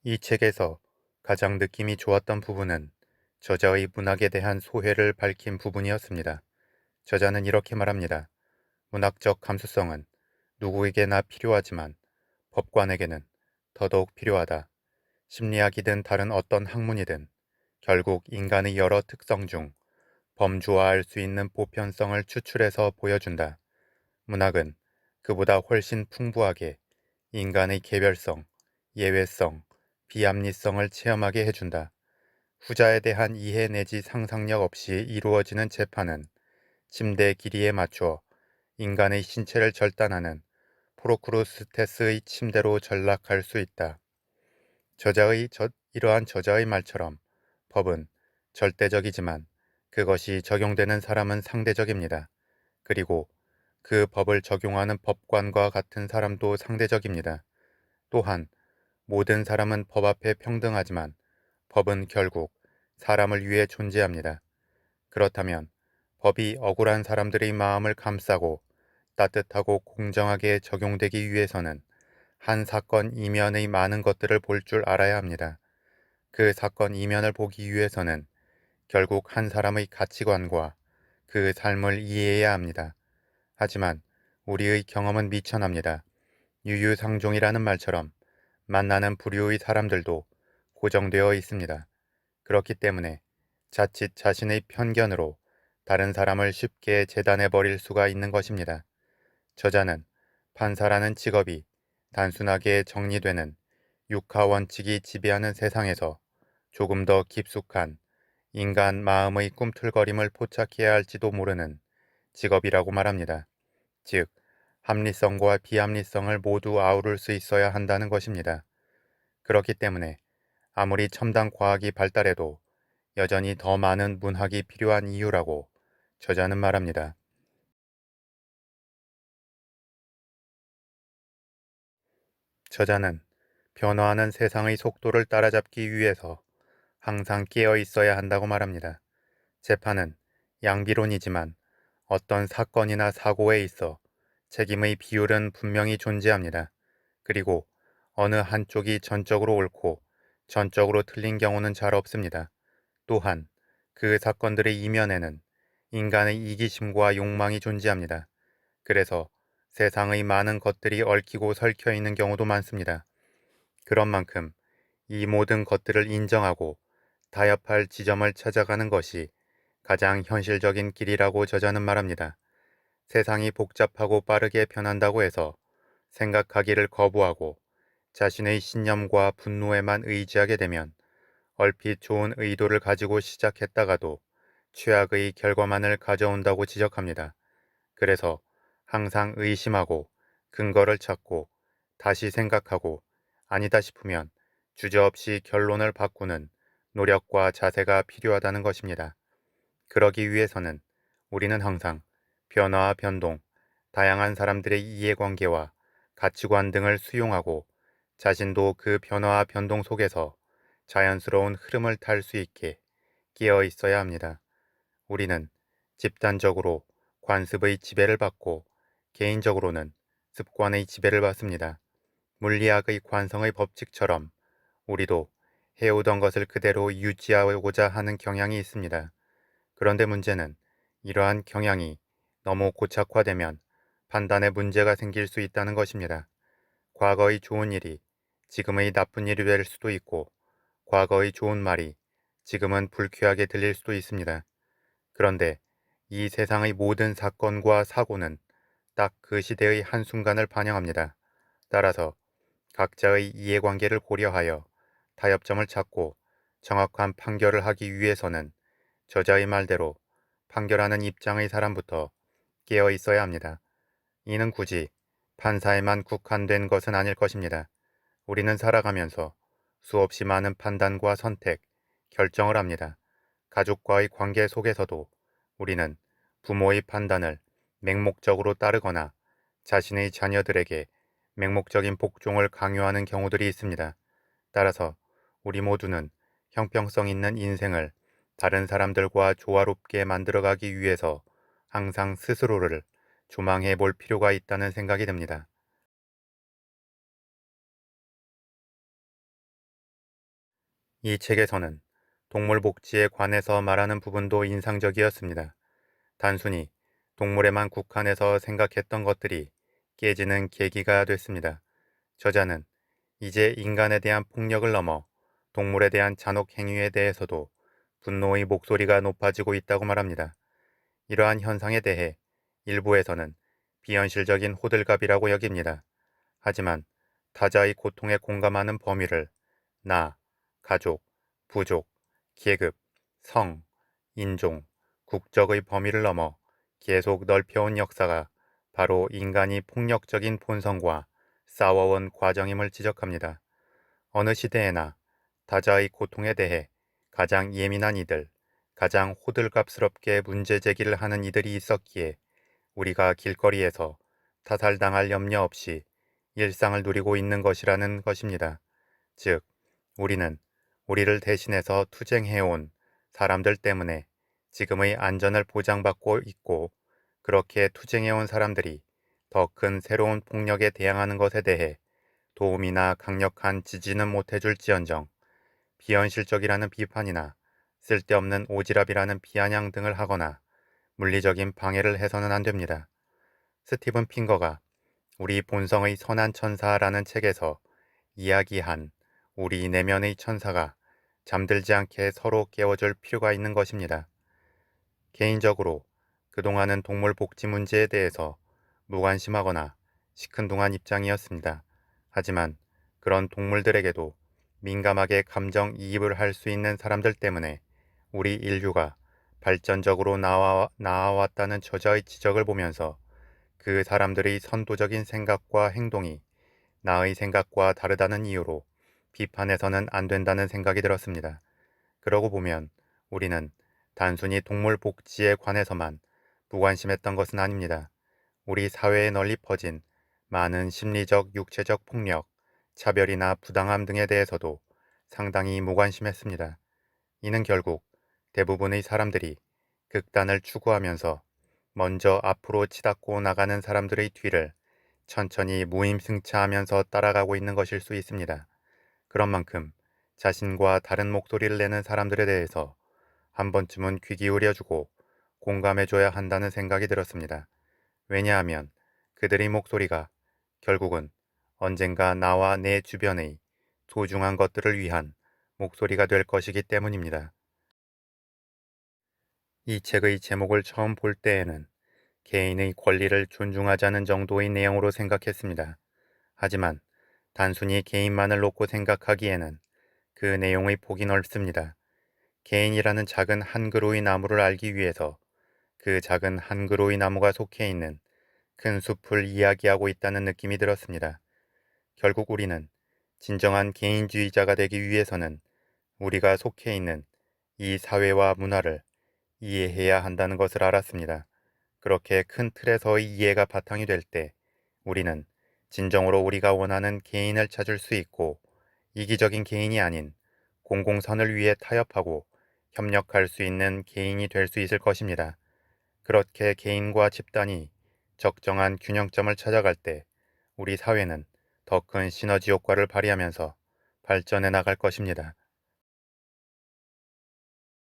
이 책에서 가장 느낌이 좋았던 부분은 저자의 문학에 대한 소회를 밝힌 부분이었습니다. 저자는 이렇게 말합니다. 문학적 감수성은 누구에게나 필요하지만 법관에게는 더더욱 필요하다. 심리학이든 다른 어떤 학문이든 결국 인간의 여러 특성 중 범주화할 수 있는 보편성을 추출해서 보여준다. 문학은 그보다 훨씬 풍부하게 인간의 개별성, 예외성, 비합리성을 체험하게 해준다. 후자에 대한 이해 내지 상상력 없이 이루어지는 재판은 침대 길이에 맞추어 인간의 신체를 절단하는 프로크루스테스의 침대로 전락할 수 있다. 이러한 저자의 말처럼 법은 절대적이지만 그것이 적용되는 사람은 상대적입니다. 그리고 그 법을 적용하는 법관과 같은 사람도 상대적입니다. 또한 모든 사람은 법 앞에 평등하지만 법은 결국 사람을 위해 존재합니다. 그렇다면 법이 억울한 사람들의 마음을 감싸고 따뜻하고 공정하게 적용되기 위해서는 한 사건 이면의 많은 것들을 볼 줄 알아야 합니다. 그 사건 이면을 보기 위해서는 결국 한 사람의 가치관과 그 삶을 이해해야 합니다. 하지만 우리의 경험은 미천합니다. 유유상종이라는 말처럼 만나는 부류의 사람들도 고정되어 있습니다. 그렇기 때문에 자칫 자신의 편견으로 다른 사람을 쉽게 재단해 버릴 수가 있는 것입니다. 저자는 판사라는 직업이 단순하게 정리되는 육하 원칙이 지배하는 세상에서 조금 더 깊숙한 인간 마음의 꿈틀거림을 포착해야 할지도 모르는 직업이라고 말합니다. 즉, 합리성과 비합리성을 모두 아우를 수 있어야 한다는 것입니다. 그렇기 때문에 아무리 첨단 과학이 발달해도 여전히 더 많은 문학이 필요한 이유라고 저자는 말합니다. 저자는 변화하는 세상의 속도를 따라잡기 위해서 항상 깨어 있어야 한다고 말합니다. 재판은 양비론이지만 어떤 사건이나 사고에 있어 책임의 비율은 분명히 존재합니다. 그리고 어느 한쪽이 전적으로 옳고 전적으로 틀린 경우는 잘 없습니다. 또한 그 사건들의 이면에는 인간의 이기심과 욕망이 존재합니다. 그래서 세상의 많은 것들이 얽히고 설켜 있는 경우도 많습니다. 그런 만큼 이 모든 것들을 인정하고 타협할 지점을 찾아가는 것이 가장 현실적인 길이라고 저자는 말합니다. 세상이 복잡하고 빠르게 변한다고 해서 생각하기를 거부하고 자신의 신념과 분노에만 의지하게 되면 얼핏 좋은 의도를 가지고 시작했다가도 최악의 결과만을 가져온다고 지적합니다. 그래서 항상 의심하고 근거를 찾고 다시 생각하고 아니다 싶으면 주저없이 결론을 바꾸는 노력과 자세가 필요하다는 것입니다. 그러기 위해서는 우리는 항상 변화와 변동, 다양한 사람들의 이해관계와 가치관 등을 수용하고 자신도 그 변화와 변동 속에서 자연스러운 흐름을 탈 수 있게 깨어 있어야 합니다. 우리는 집단적으로 관습의 지배를 받고 개인적으로는 습관의 지배를 받습니다. 물리학의 관성의 법칙처럼 우리도 해오던 것을 그대로 유지하고자 하는 경향이 있습니다. 그런데 문제는 이러한 경향이 너무 고착화되면 판단에 문제가 생길 수 있다는 것입니다. 과거의 좋은 일이 지금의 나쁜 일이 될 수도 있고 과거의 좋은 말이 지금은 불쾌하게 들릴 수도 있습니다. 그런데 이 세상의 모든 사건과 사고는 딱 그 시대의 한순간을 반영합니다. 따라서 각자의 이해관계를 고려하여 타협점을 찾고 정확한 판결을 하기 위해서는 저자의 말대로 판결하는 입장의 사람부터 깨어 있어야 합니다. 이는 굳이 판사에만 국한된 것은 아닐 것입니다. 우리는 살아가면서 수없이 많은 판단과 선택, 결정을 합니다. 가족과의 관계 속에서도 우리는 부모의 판단을 맹목적으로 따르거나 자신의 자녀들에게 맹목적인 복종을 강요하는 경우들이 있습니다. 따라서 우리 모두는 형평성 있는 인생을 다른 사람들과 조화롭게 만들어가기 위해서 항상 스스로를 조망해 볼 필요가 있다는 생각이 듭니다. 이 책에서는 동물 복지에 관해서 말하는 부분도 인상적이었습니다. 단순히 동물에만 국한해서 생각했던 것들이 깨지는 계기가 됐습니다. 저자는 이제 인간에 대한 폭력을 넘어 동물에 대한 잔혹 행위에 대해서도 분노의 목소리가 높아지고 있다고 말합니다. 이러한 현상에 대해 일부에서는 비현실적인 호들갑이라고 여깁니다. 하지만 타자의 고통에 공감하는 범위를 나, 가족, 부족, 계급, 성, 인종, 국적의 범위를 넘어 계속 넓혀온 역사가 바로 인간이 폭력적인 본성과 싸워온 과정임을 지적합니다. 어느 시대에나 타자의 고통에 대해 가장 예민한 이들, 가장 호들갑스럽게 문제 제기를 하는 이들이 있었기에 우리가 길거리에서 타살당할 염려 없이 일상을 누리고 있는 것이라는 것입니다. 즉, 우리는 우리를 대신해서 투쟁해온 사람들 때문에 지금의 안전을 보장받고 있고, 그렇게 투쟁해온 사람들이 더 큰 새로운 폭력에 대항하는 것에 대해 도움이나 강력한 지지는 못해줄지언정 비현실적이라는 비판이나 쓸데없는 오지랖이라는 비아냥 등을 하거나 물리적인 방해를 해서는 안 됩니다. 스티븐 핑거가 우리 본성의 선한 천사라는 책에서 이야기한 우리 내면의 천사가 잠들지 않게 서로 깨워줄 필요가 있는 것입니다. 개인적으로 그동안은 동물 복지 문제에 대해서 무관심하거나 시큰둥한 입장이었습니다. 하지만 그런 동물들에게도 민감하게 감정이입을 할 수 있는 사람들 때문에 우리 인류가 발전적으로 나아왔다는 저자의 지적을 보면서 그 사람들의 선도적인 생각과 행동이 나의 생각과 다르다는 이유로 비판해서는 안 된다는 생각이 들었습니다. 그러고 보면 우리는 단순히 동물 복지에 관해서만 무관심했던 것은 아닙니다. 우리 사회에 널리 퍼진 많은 심리적, 육체적 폭력, 차별이나 부당함 등에 대해서도 상당히 무관심했습니다. 이는 결국 대부분의 사람들이 극단을 추구하면서 먼저 앞으로 치닫고 나가는 사람들의 뒤를 천천히 무임승차하면서 따라가고 있는 것일 수 있습니다. 그런 만큼 자신과 다른 목소리를 내는 사람들에 대해서 한 번쯤은 귀 기울여주고 공감해줘야 한다는 생각이 들었습니다. 왜냐하면 그들의 목소리가 결국은 언젠가 나와 내 주변의 소중한 것들을 위한 목소리가 될 것이기 때문입니다. 이 책의 제목을 처음 볼 때에는 개인의 권리를 존중하자는 정도의 내용으로 생각했습니다. 하지만 단순히 개인만을 놓고 생각하기에는 그 내용의 폭이 넓습니다. 개인이라는 작은 한 그루의 나무를 알기 위해서 그 작은 한 그루의 나무가 속해 있는 큰 숲을 이야기하고 있다는 느낌이 들었습니다. 결국 우리는 진정한 개인주의자가 되기 위해서는 우리가 속해 있는 이 사회와 문화를 이해해야 한다는 것을 알았습니다. 그렇게 큰 틀에서의 이해가 바탕이 될 때 우리는 진정으로 우리가 원하는 개인을 찾을 수 있고 이기적인 개인이 아닌 공공선을 위해 타협하고 협력할 수 있는 개인이 될 수 있을 것입니다. 그렇게 개인과 집단이 적정한 균형점을 찾아갈 때 우리 사회는 더 큰 시너지 효과를 발휘하면서 발전해 나갈 것입니다.